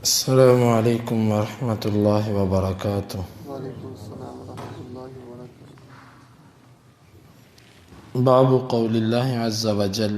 السلام علیکم ورحمۃ اللہ وبرکاتہ۔ وعلیکم السلام ورحمۃ اللہ وبرکاتہ۔ باب قول اللہ عز وجل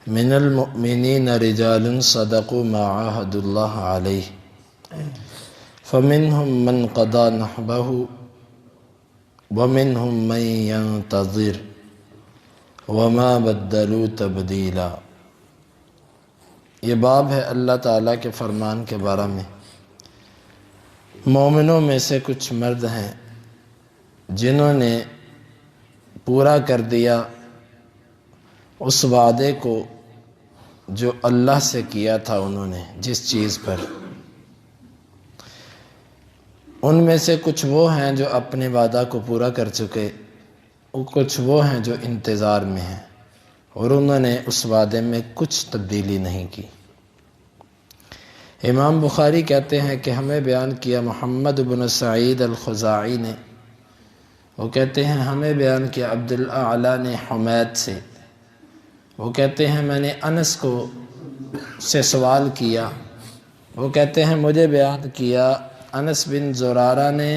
من المؤمنین رجال صدقوا ما عاهدوا اللہ علیہ فمنهم من قضى نحبه ومنهم من ينتظر وما بدلوا تبدیلا۔ یہ باب ہے اللہ تعالیٰ کے فرمان کے بارے میں۔ مومنوں میں سے کچھ مرد ہیں جنہوں نے پورا کر دیا اس وعدے کو جو اللہ سے کیا تھا انہوں نے جس چیز پر۔ ان میں سے کچھ وہ ہیں جو اپنے وعدہ کو پورا کر چکے، اور کچھ وہ ہیں جو انتظار میں ہیں اور انہوں نے اس وعدے میں کچھ تبدیلی نہیں کی۔ امام بخاری کہتے ہیں کہ ہمیں بیان کیا محمد بن سعید الخزاعی نے، وہ کہتے ہیں ہمیں بیان کیا عبدالاعلی نے حمید سے، وہ کہتے ہیں میں نے انس کو سے سوال کیا، وہ کہتے ہیں مجھے بیان کیا انس بن زرارہ نے،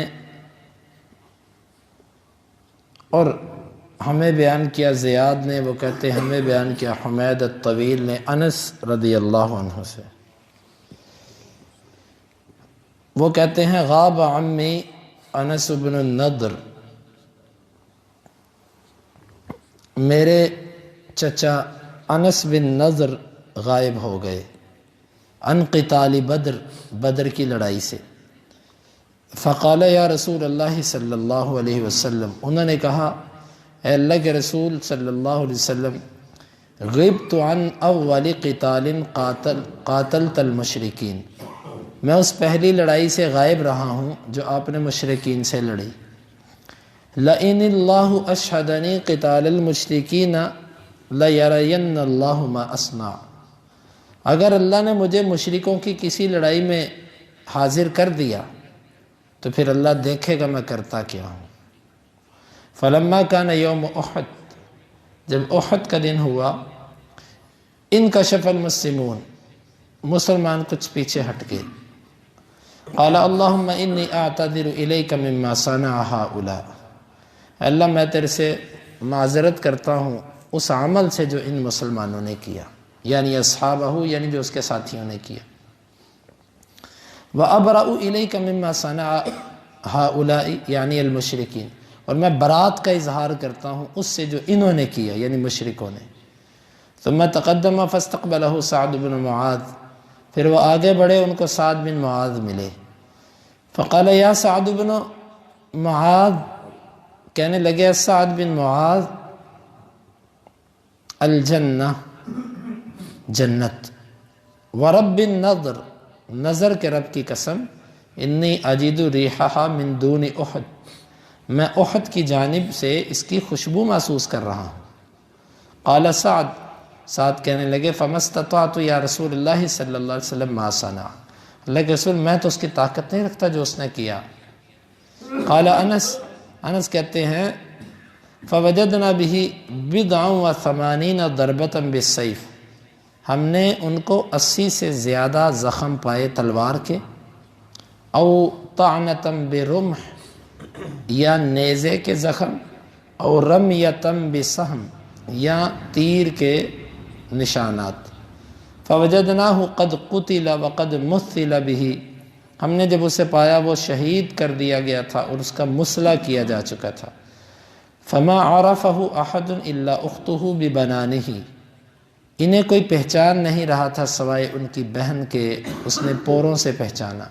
اور ہمیں بیان کیا زیاد نے، وہ کہتے ہیں ہمیں بیان کیا حمید الطویل نے انس رضی اللہ عنہ سے۔ وہ کہتے ہیں غاب عمی انس بن النضر، میرے چچا انس بن نضر غائب ہو گئے، عن قتال بدر، بدر کی لڑائی سے۔ فقال یا رسول اللہ صلی اللہ علیہ وسلم، انہوں نے کہا اے اللہ کے رسول صلی اللہ علیہ وسلم، غبت عن اول قتال قاتلت المشرکین، میں اس پہلی لڑائی سے غائب رہا ہوں جو آپ نے مشرکین سے لڑی۔ لئن اللہ اشہدنی قتال المشرکین لیرین اللہ ما اصنع، اگر اللہ نے مجھے مشرکوں کی کسی لڑائی میں حاضر کر دیا تو پھر اللہ دیکھے گا میں کرتا کیا ہوں۔ فلما کان یوم احد، جب احد کا دن ہوا، انکشف المسلمون، مسلمان کچھ پیچھے ہٹ گئے۔ قال اللہم انی اعتذر الیک مما صنع ہؤلاء، اللہ میں تیرے سے معذرت کرتا ہوں اس عمل سے جو ان مسلمانوں نے کیا، یعنی اصحابہ، یعنی جو اس کے ساتھیوں نے کیا۔ وَأَبْرَأُ إِلَيْكَ مِمَّا صَنَعَ هَؤُلَاءِ یعنی المشرکین، اور میں برات کا اظہار کرتا ہوں اس سے جو انہوں نے کیا، یعنی مشرکوں نے۔ ثم تقدم فاستقبلہ سعد بن معاذ، پھر وہ آگے بڑھے، ان کو سعد بن معاذ ملے۔ فقال یا سعد بن معاذ، کہنے لگے سعد بن معاذ، الجنہ، جنت، ورب النضر، نظر کے رب کی قسم، انی اجد ریحہا من دون احد، میں احد کی جانب سے اس کی خوشبو محسوس کر رہا ہوں۔ قال سعد، سعد کہنے لگے فما استطعت یا رسول اللہ صلی اللہ علیہ وسلم ما صنع، اللہ کے رسول میں تو اس کی طاقت نہیں رکھتا جو اس نے کیا۔ قال انس، انس کہتے ہیں فوجدنا به بضع وثمانین ضربۃ بالسیف، ہم نے ان کو 80 سے زیادہ زخم پائے تلوار کے، او طعنۃ برمح، یا نیزے کے زخم، او رمیۃ بسہم، یا تیر کے نشانات۔ فوجدناہ قد قتل وقد مثل به، ہم نے جب اسے پایا وہ شہید کر دیا گیا تھا اور اس کا مسلح کیا جا چکا تھا۔ فما عرفہ احد الا اختہ ببنانہ، انہیں کوئی پہچان نہیں رہا تھا سوائے ان کی بہن کے، اس نے پوروں سے پہچانا۔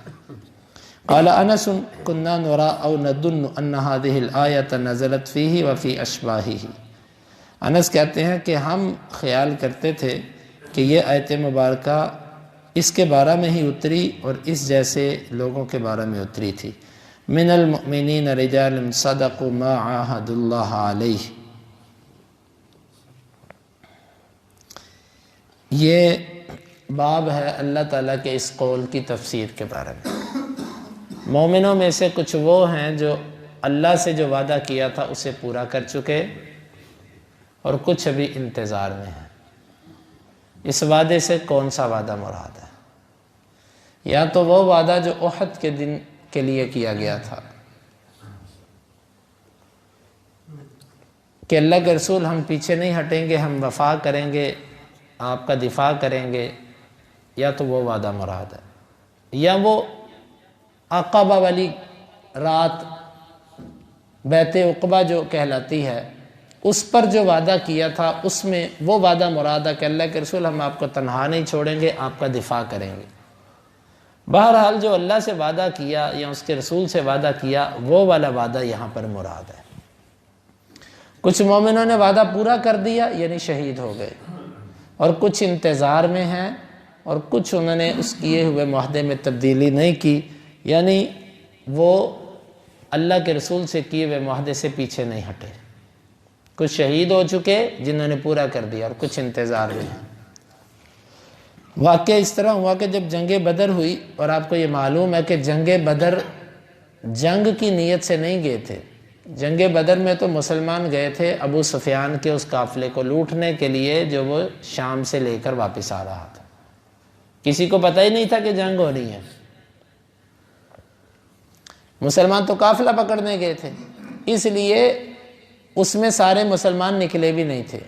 قال انس كنا نرى او ندن ان هذه الآية نزلت فيه وفي اشباهه، انس کہتے ہیں کہ ہم خیال کرتے تھے کہ یہ آیت مبارکہ اس کے بارے میں ہی اتری اور اس جیسے لوگوں کے بارے میں اتری تھی۔ من المؤمنین رجال صدقوا ما عاهدوا اللہ علیہ، یہ باب ہے اللہ تعالیٰ کے اس قول کی تفسیر کے بارے میں۔ مومنوں میں سے کچھ وہ ہیں جو اللہ سے جو وعدہ کیا تھا اسے پورا کر چکے، اور کچھ ابھی انتظار میں ہیں۔ اس وعدے سے کون سا وعدہ مراد ہے؟ یا تو وہ وعدہ جو احد کے دن کے لیے کیا گیا تھا کہ اللہ کے رسول ہم پیچھے نہیں ہٹیں گے، ہم وفا کریں گے، آپ کا دفاع کریں گے، یا تو وہ وعدہ مراد ہے، یا وہ عقبہ والی رات بیت عقبہ جو کہلاتی ہے اس پر جو وعدہ کیا تھا اس میں وہ وعدہ مراد ہے کہ اللہ کے رسول ہم آپ کو تنہا نہیں چھوڑیں گے، آپ کا دفاع کریں گے۔ بہرحال جو اللہ سے وعدہ کیا یا اس کے رسول سے وعدہ کیا وہ والا وعدہ یہاں پر مراد ہے۔ کچھ مومنوں نے وعدہ پورا کر دیا یعنی شہید ہو گئے، اور کچھ انتظار میں ہیں، اور کچھ انہوں نے اس کیے ہوئے معاہدے میں تبدیلی نہیں کی، یعنی وہ اللہ کے رسول سے کیے ہوئے معاہدے سے پیچھے نہیں ہٹے۔ کچھ شہید ہو چکے جنہوں نے پورا کر دیا، اور کچھ انتظار میں ہیں۔ واقعہ اس طرح ہوا کہ جب جنگ بدر ہوئی، اور آپ کو یہ معلوم ہے کہ جنگ بدر جنگ کی نیت سے نہیں گئے تھے، جنگ بدر میں تو مسلمان گئے تھے ابو سفیان کے اس قافلے کو لوٹنے کے لیے جو وہ شام سے لے کر واپس آ رہا تھا۔ کسی کو پتہ ہی نہیں تھا کہ جنگ ہو رہی ہے، مسلمان تو قافلہ پکڑنے گئے تھے، اس لیے اس میں سارے مسلمان نکلے بھی نہیں تھے،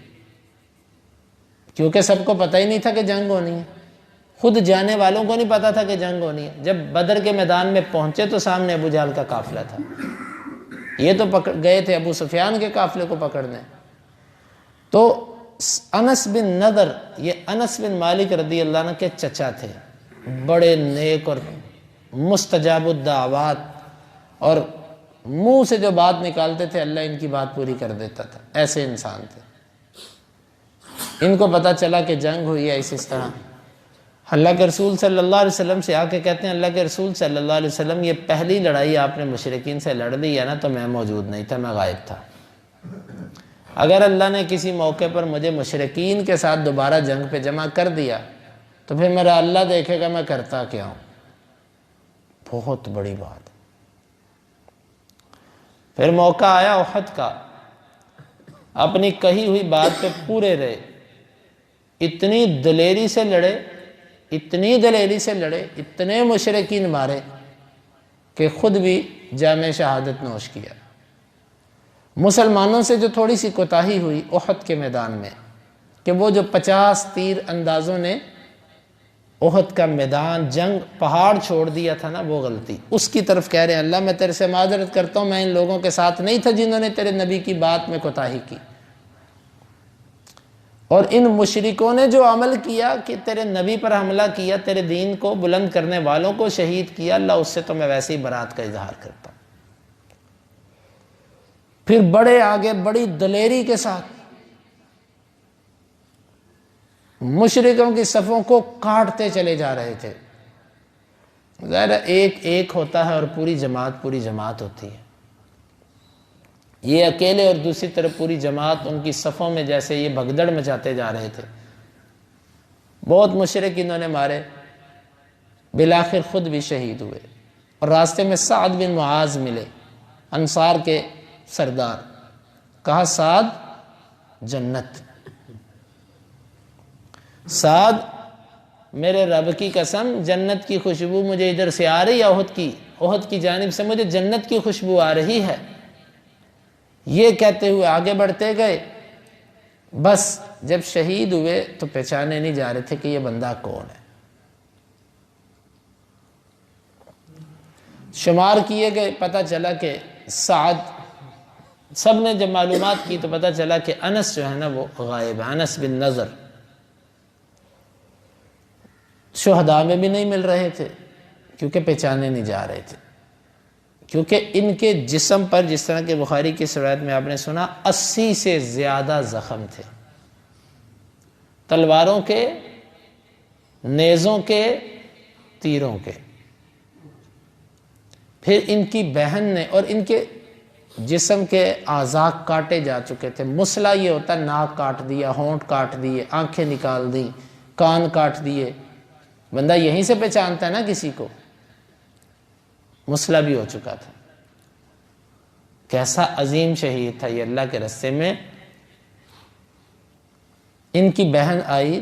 کیونکہ سب کو پتہ ہی نہیں تھا کہ جنگ ہونی ہے، خود جانے والوں کو نہیں پتا تھا کہ جنگ ہونی ہے۔ جب بدر کے میدان میں پہنچے تو سامنے ابو جہل کا قافلہ تھا، یہ تو گئے تھے ابو سفیان کے قافلے کو پکڑنے۔ تو انس بن نضر، یہ انس بن مالک رضی اللہ عنہ کے چچا تھے، بڑے نیک اور مستجاب الدعوات، اور منہ سے جو بات نکالتے تھے اللہ ان کی بات پوری کر دیتا تھا، ایسے انسان تھے۔ ان کو پتہ چلا کہ جنگ ہوئی ہے اس طرح، اللہ کے رسول صلی اللہ علیہ وسلم سے آ کے کہتے ہیں اللہ کے رسول صلی اللہ علیہ وسلم یہ پہلی لڑائی آپ نے مشرکین سے لڑ لی ہے نا، تو میں موجود نہیں تھا، میں غائب تھا۔ اگر اللہ نے کسی موقع پر مجھے مشرکین کے ساتھ دوبارہ جنگ پہ جمع کر دیا تو پھر میرا اللہ دیکھے گا میں کرتا کیا ہوں۔ بہت بڑی بات۔ پھر موقع آیا احد کا، اپنی کہی ہوئی بات پہ پورے رہے، اتنی دلیری سے لڑے، اتنی دلیری سے لڑے، اتنے مشرکین مارے کہ خود بھی جام شہادت نوش کیا۔ مسلمانوں سے جو تھوڑی سی کوتاہی ہوئی احد کے میدان میں کہ وہ جو 50 تیر اندازوں نے احد کا میدان جنگ پہاڑ چھوڑ دیا تھا نا، وہ غلطی اس کی طرف کہہ رہے ہیں اللہ میں تیرے سے معذرت کرتا ہوں، میں ان لوگوں کے ساتھ نہیں تھا جنہوں نے تیرے نبی کی بات میں کوتاہی کی، اور ان مشرکوں نے جو عمل کیا کہ تیرے نبی پر حملہ کیا، تیرے دین کو بلند کرنے والوں کو شہید کیا، اللہ اس سے تو میں ویسے ہی برات کا اظہار کرتا ہوں۔ پھر بڑے آگے بڑی دلیری کے ساتھ مشرکوں کی صفوں کو کاٹتے چلے جا رہے تھے۔ ظاہر ایک ایک ہوتا ہے اور پوری جماعت ہوتی ہے، یہ اکیلے اور دوسری طرف پوری جماعت ان کی صفوں میں جیسے یہ بھگدڑ مچاتے جا رہے تھے۔ بہت مشرک انہوں نے مارے، بالآخر خود بھی شہید ہوئے، اور راستے میں سعد بن معاذ ملے، انصار کے سردار، کہا سعد جنت، سعد میرے رب کی قسم جنت کی خوشبو مجھے ادھر سے آ رہی ہے، احد کی جانب سے مجھے جنت کی خوشبو آ رہی ہے۔ یہ کہتے ہوئے آگے بڑھتے گئے، بس جب شہید ہوئے تو پہچانے نہیں جا رہے تھے کہ یہ بندہ کون ہے۔ شمار کیے گئے، پتہ چلا کہ سعد، سب نے جب معلومات کی تو پتہ چلا کہ انس جو ہے نا وہ غائب ہے، انس بن نضر۔ شہداء میں بھی نہیں مل رہے تھے کیونکہ پہچانے نہیں جا رہے تھے، کیونکہ ان کے جسم پر جس طرح کہ بخاری کی روایت میں آپ نے سنا 80 سے زیادہ زخم تھے، تلواروں کے، نیزوں کے، تیروں کے۔ پھر ان کی بہن نے، اور ان کے جسم کے اعضاء کاٹے جا چکے تھے۔ مسلح یہ ہوتا ہے ناک کاٹ دیا، ہونٹ کاٹ دیے، آنکھیں نکال دی، کان کاٹ دیے، بندہ یہیں سے پہچانتا ہے نا کسی کو۔ مسلح بھی ہو چکا تھا۔ کیسا عظیم شہید تھا یہ اللہ کے راستے میں۔ ان کی بہن آئی،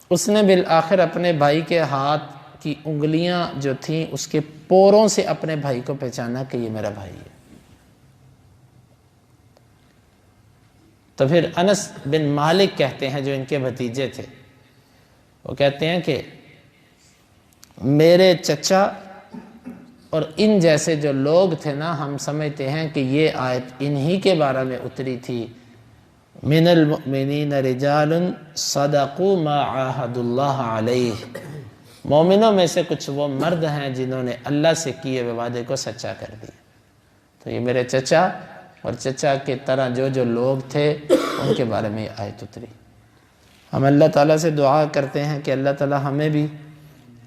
اس نے بالآخر اپنے بھائی کے ہاتھ کی انگلیاں جو تھیں اس کے پوروں سے اپنے بھائی کو پہچانا کہ یہ میرا بھائی ہے۔ تو پھر انس بن مالک کہتے ہیں، جو ان کے بھتیجے تھے، وہ کہتے ہیں کہ میرے چچا اور ان جیسے جو لوگ تھے نا، ہم سمجھتے ہیں کہ یہ آیت انہی کے بارے میں اتری تھی، من المؤمنین رجال صدقوا ما عاہدوا اللہ علیہ، مومنوں میں سے کچھ وہ مرد ہیں جنہوں نے اللہ سے کیے ہوئے وعدے کو سچا کر دیا۔ تو یہ میرے چچا اور چچا کے طرح جو لوگ تھے ان کے بارے میں یہ آیت اتری۔ ہم اللہ تعالیٰ سے دعا کرتے ہیں کہ اللہ تعالیٰ ہمیں بھی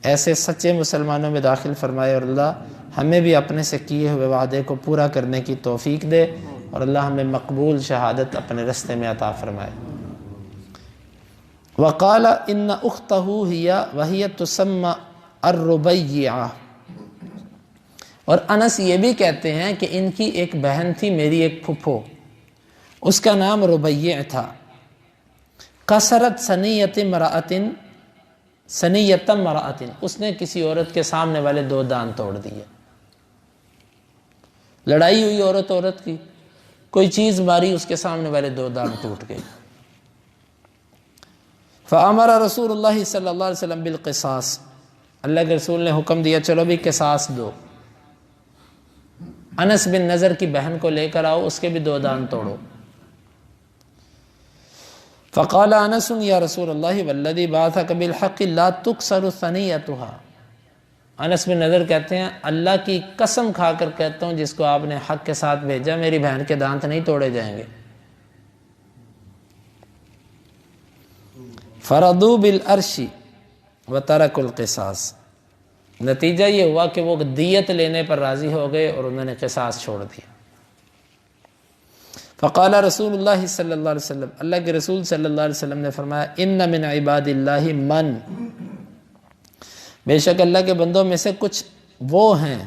ایسے سچے مسلمانوں میں داخل فرمائے، اور اللہ ہمیں بھی اپنے سے کیے ہوئے وعدے کو پورا کرنے کی توفیق دے، اور اللہ ہمیں مقبول شہادت اپنے رستے میں عطا فرمائے۔ وقال ان اختہ ہی وہی تسمى الربیعہ، اور انس یہ بھی کہتے ہیں کہ ان کی ایک بہن تھی، میری ایک پھپھو، اس کا نام ربیع تھا۔ کسرت سنیت امرأۃ، اس نے کسی عورت کے سامنے والے 2 دانت توڑ دیے۔ لڑائی ہوئی عورت کی، کوئی چیز ماری، اس کے سامنے والے 2 دانت ٹوٹ گئے۔ فامر رسول اللہ صلی اللہ علیہ وسلم بالقصاص، اللہ کے رسول نے حکم دیا چلو بھی قصاص دو، انس بن نضر کی بہن کو لے کر آؤ، اس کے بھی 2 دانت توڑو۔ فقال انس یا رسول اللہ والذی بعثک بالحق لا تکسر ثنیتها، انس بن نضر کہتے ہیں اللہ کی قسم کھا کر کہتا ہوں جس کو آپ نے حق کے ساتھ بھیجا، میری بہن کے دانت نہیں توڑے جائیں گے۔ فرضوا بالعرش وترکوا القصاص، نتیجہ یہ ہوا کہ وہ دیت لینے پر راضی ہو گئے اور انہوں نے قصاص چھوڑ دیا۔ فقال رسول اللہ صلی اللہ علیہ وسلم، اللہ کے رسول صلی اللہ علیہ وسلم نے فرمایا ان من عباد اللہ من، بے شک اللہ کے بندوں میں سے کچھ وہ ہیں،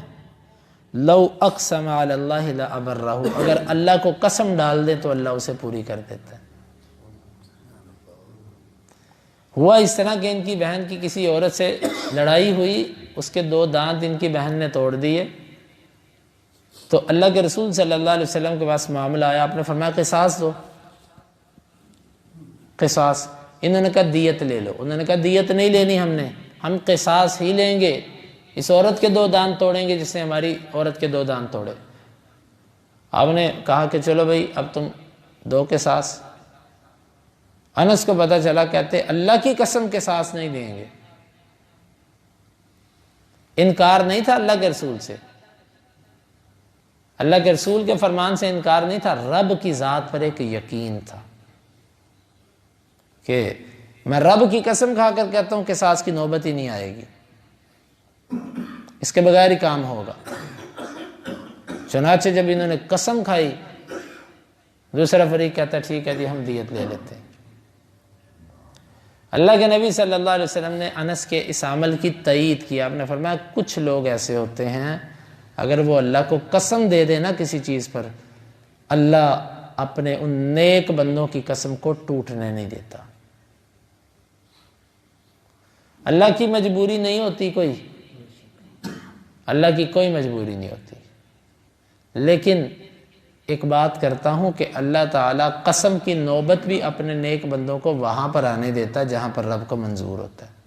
لو اقسم علی اللہ لابرہ، اگر اللہ کو قسم ڈال دے تو اللہ اسے پوری کر دیتا ہے۔ ہوا اس طرح کہ ان کی بہن کی کسی عورت سے لڑائی ہوئی، اس کے 2 دانت ان کی بہن نے توڑ دیے، تو اللہ کے رسول صلی اللہ علیہ وسلم کے پاس معاملہ آیا، آپ نے فرمایا قصاص دو، قصاص۔ انہوں نے کہا دیت لے لو، انہوں نے کہا دیت نہیں لینی ہم قصاص ہی لیں گے، اس عورت کے 2 دانت توڑیں گے جس نے ہماری عورت کے 2 دانت توڑے۔ آپ نے کہا کہ چلو بھائی اب تم 2 قصاص۔ انس کو پتہ چلا، کہتے اللہ کی قسم قصاص نہیں دیں گے۔ انکار نہیں تھا اللہ کے رسول سے، اللہ کے رسول کے فرمان سے انکار نہیں تھا، رب کی ذات پر ایک یقین تھا کہ میں رب کی قسم کھا کر کہتا ہوں قصاص کی نوبت ہی نہیں آئے گی، اس کے بغیر ہی کام ہوگا۔ چنانچہ جب انہوں نے قسم کھائی، دوسرا فریق کہتا ٹھیک ہے جی ہم دیت لے لیتے ہیں۔ اللہ کے نبی صلی اللہ علیہ وسلم نے انس کے اس عمل کی تائید کی، آپ نے فرمایا کچھ لوگ ایسے ہوتے ہیں اگر وہ اللہ کو قسم دے دے نا کسی چیز پر، اللہ اپنے ان نیک بندوں کی قسم کو ٹوٹنے نہیں دیتا۔ اللہ کی مجبوری نہیں ہوتی کوئی، اللہ کی کوئی مجبوری نہیں ہوتی، لیکن ایک بات کرتا ہوں کہ اللہ تعالیٰ قسم کی نوبت بھی اپنے نیک بندوں کو وہاں پر آنے دیتا ہے جہاں پر رب کو منظور ہوتا ہے۔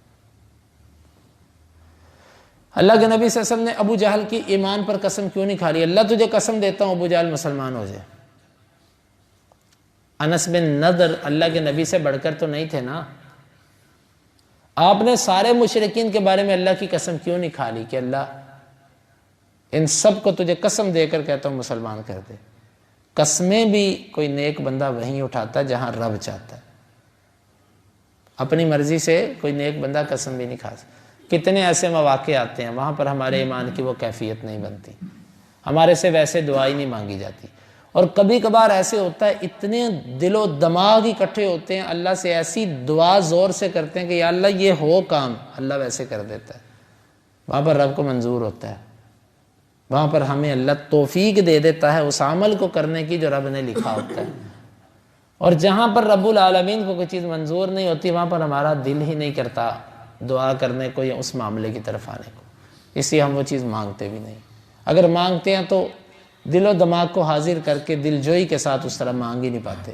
اللہ کے نبی صلی اللہ علیہ وسلم نے ابو جہل کی ایمان پر قسم کیوں نہیں کھا لی؟ اللہ تجھے قسم دیتا ہوں ابو جہل مسلمان ہو جائے۔ انس بن نضر اللہ کے نبی سے بڑھ کر تو نہیں تھے نا، آپ نے سارے مشرکین کے بارے میں اللہ کی قسم کیوں نہیں کھا لی کہ اللہ ان سب کو تجھے قسم دے کر کہتا ہوں مسلمان کر دے؟ قسمیں بھی کوئی نیک بندہ وہیں اٹھاتا ہے جہاں رب چاہتا ہے، اپنی مرضی سے کوئی نیک بندہ قسم بھی نہیں کھا سکتا۔ کتنے ایسے مواقع آتے ہیں وہاں پر ہمارے ایمان کی وہ کیفیت نہیں بنتی، ہمارے سے ویسے دعا ہی نہیں مانگی جاتی، اور کبھی کبھار ایسے ہوتا ہے اتنے دل و دماغ اکٹھے ہوتے ہیں، اللہ سے ایسی دعا زور سے کرتے ہیں کہ یا اللہ یہ ہو کام، اللہ ویسے کر دیتا ہے، وہاں پر رب کو منظور ہوتا ہے، وہاں پر ہمیں اللہ توفیق دے دیتا ہے اس عمل کو کرنے کی جو رب نے لکھا ہوتا ہے۔ اور جہاں پر رب العالمین کو کوئی چیز منظور نہیں ہوتی وہاں پر ہمارا دل ہی نہیں کرتا دعا کرنے کو یا اس معاملے کی طرف آنے کو، اس لیے ہم وہ چیز مانگتے بھی نہیں۔ اگر مانگتے ہیں تو دل و دماغ کو حاضر کر کے دل جوئی کے ساتھ اس طرح مانگ ہی نہیں پاتے۔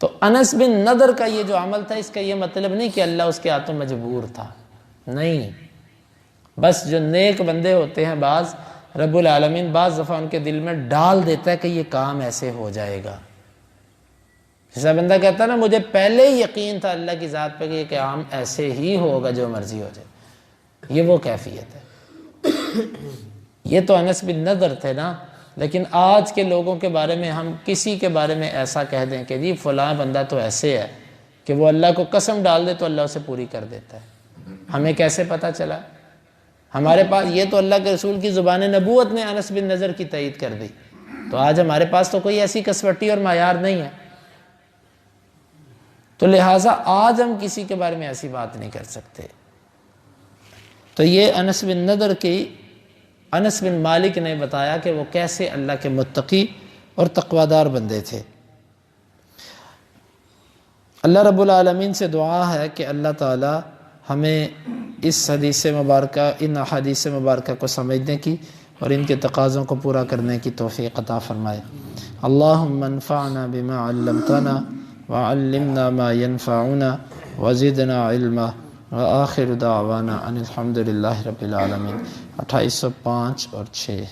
تو انس بن نضر کا یہ جو عمل تھا، اس کا یہ مطلب نہیں کہ اللہ اس کے ہاتھوں مجبور تھا، نہیں، بس جو نیک بندے ہوتے ہیں بعض رب العالمین بعض دفعہ ان کے دل میں ڈال دیتا ہے کہ یہ کام ایسے ہو جائے گا۔ جیسا بندہ کہتا ہے نا مجھے پہلے ہی یقین تھا اللہ کی ذات پہ کہ یہ کام ایسے ہی ہوگا جو مرضی ہو جائے، یہ وہ کیفیت ہے۔ یہ تو انس بن نضر تھے نا، لیکن آج کے لوگوں کے بارے میں ہم کسی کے بارے میں ایسا کہہ دیں کہ جی فلاں بندہ تو ایسے ہے کہ وہ اللہ کو قسم ڈال دے تو اللہ اسے پوری کر دیتا ہے، ہمیں کیسے پتہ چلا؟ ہمارے پاس یہ تو اللہ کے رسول کی زبان نبوت نے انس بن نضر کی تائید کر دی، تو آج ہمارے پاس تو کوئی ایسی کسوٹی اور معیار نہیں ہے، تو لہٰذا آج ہم کسی کے بارے میں ایسی بات نہیں کر سکتے۔ تو یہ انس بن نضر کی انس بن مالک نے بتایا کہ وہ کیسے اللہ کے متقی اور تقویدار بندے تھے۔ اللہ رب العالمین سے دعا ہے کہ اللہ تعالی ہمیں اس حدیث مبارکہ، ان احادیث مبارکہ کو سمجھنے کی اور ان کے تقاضوں کو پورا کرنے کی توفیق عطا فرمائے۔ اللہم انفعنا بما علمتنا وعلمنا ما ينفعنا وزدنا علما وآخر دعوانا ان الحمد للہ رب العالمین۔ 2805 اور 6